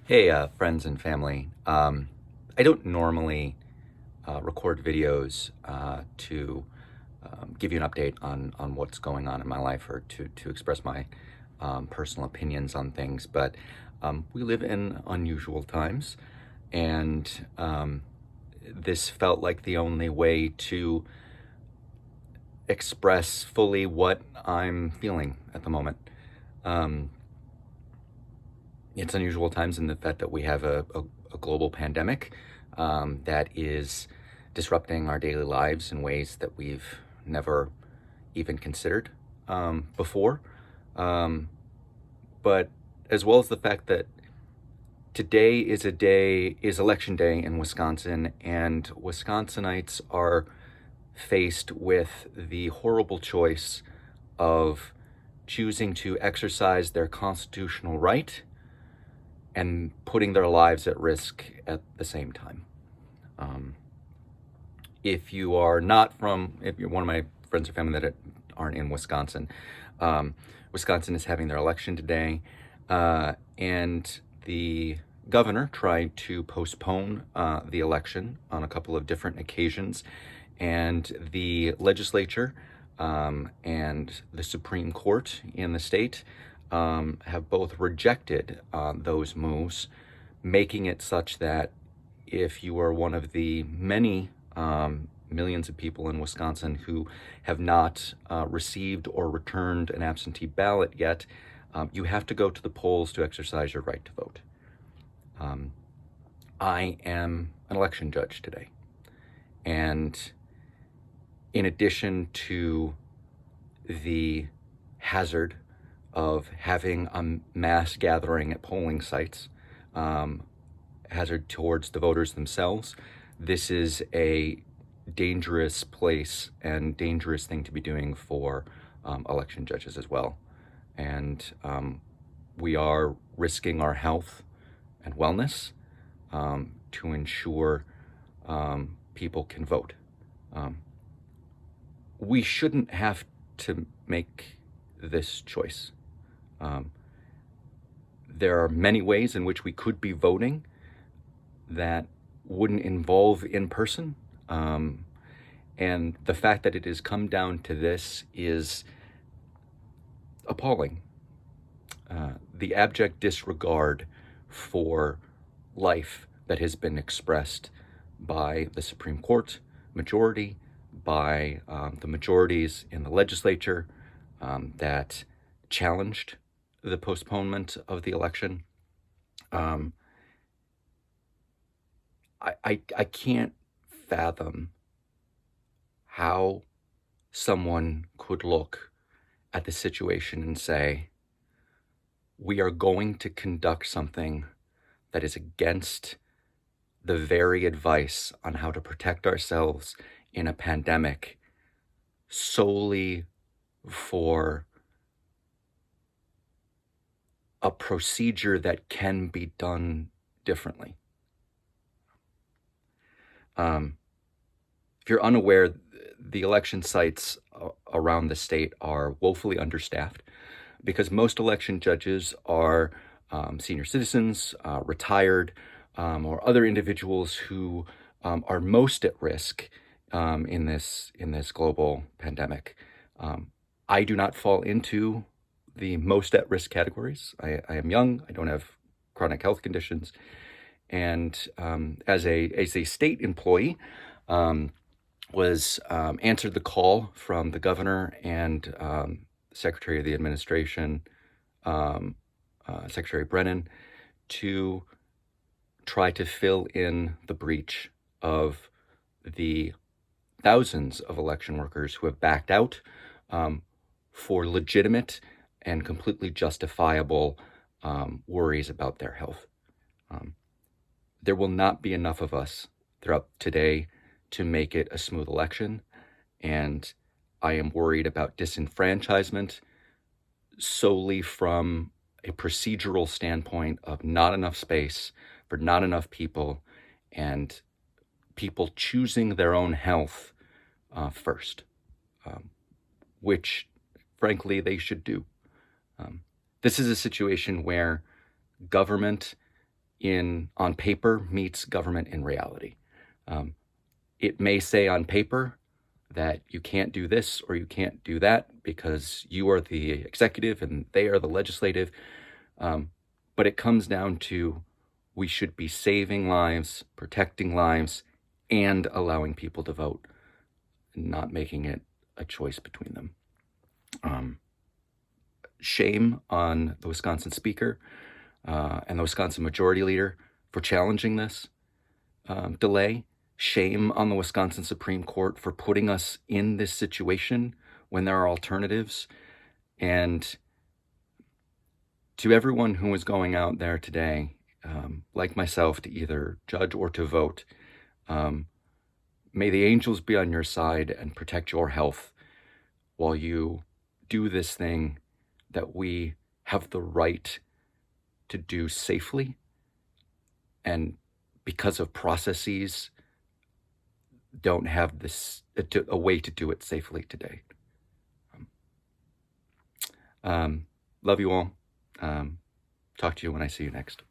Hey, friends and family. I don't normally record videos to give you an update on what's going on in my life or to express my personal opinions on things, but we live in unusual times, and this felt like the only way to express fully what I'm feeling at the moment. Um, it's unusual times in the fact that we have a global pandemic that is disrupting our daily lives in ways that we've never even considered before. Um, but as well as the fact that today is election day in Wisconsin, and Wisconsinites are faced with the horrible choice of choosing to exercise their constitutional right and putting their lives at risk at the same time. Um, if you are not from, if you're one of my friends or family that aren't in Wisconsin, Wisconsin is having their election today, and the governor tried to postpone the election on a couple of different occasions, and the legislature and the Supreme Court in the state have both rejected those moves, making it such that if you are one of the many millions of people in Wisconsin who have not received or returned an absentee ballot yet, you have to go to the polls to exercise your right to vote. I am an election judge today, and in addition to the hazard of having a mass gathering at polling sites, hazard towards the voters themselves, this is a dangerous place and dangerous thing to be doing for election judges as well. And we are risking our health and wellness to ensure people can vote. Um, we shouldn't have to make this choice. Um, there are many ways in which we could be voting that wouldn't involve in person. And the fact that it has come down to this is appalling. The abject disregard for life that has been expressed by the Supreme Court majority, by the majorities in the legislature that challenged the postponement of the election. Um, I can't fathom how someone could look at the situation and say, we are going to conduct something that is against the very advice on how to protect ourselves in a pandemic solely for a procedure that can be done differently. If you're unaware, the election sites around the state are woefully understaffed because most election judges are senior citizens, retired, or other individuals who are most at risk in this global pandemic. I do not fall into the most at risk categories. I am young. I don't have chronic health conditions, and as a state employee, was answered the call from the governor and Secretary of the Administration, Secretary Brennan, to try to fill in the breach of the thousands of election workers who have backed out for legitimate and completely justifiable worries about their health. There will not be enough of us throughout today to make it a smooth election, and I am worried about disenfranchisement solely from a procedural standpoint of not enough space for not enough people, and people choosing their own health first, which frankly they should do. This is a situation where government on paper meets government in reality. Um, it may say on paper that you can't do this or you can't do that because you are the executive and they are the legislative. Um, but it comes down to we should be saving lives, protecting lives, and allowing people to vote, not making it a choice between them. Shame on the Wisconsin Speaker and the Wisconsin Majority Leader for challenging this delay. Shame on the Wisconsin Supreme Court for putting us in this situation when there are alternatives. And to everyone who is going out there today, like myself, to either judge or to vote, may the angels be on your side and protect your health while you do this thing that we have the right to do safely, and because of processes don't have this a way to do it safely today. Love you all. Talk to you when I see you next.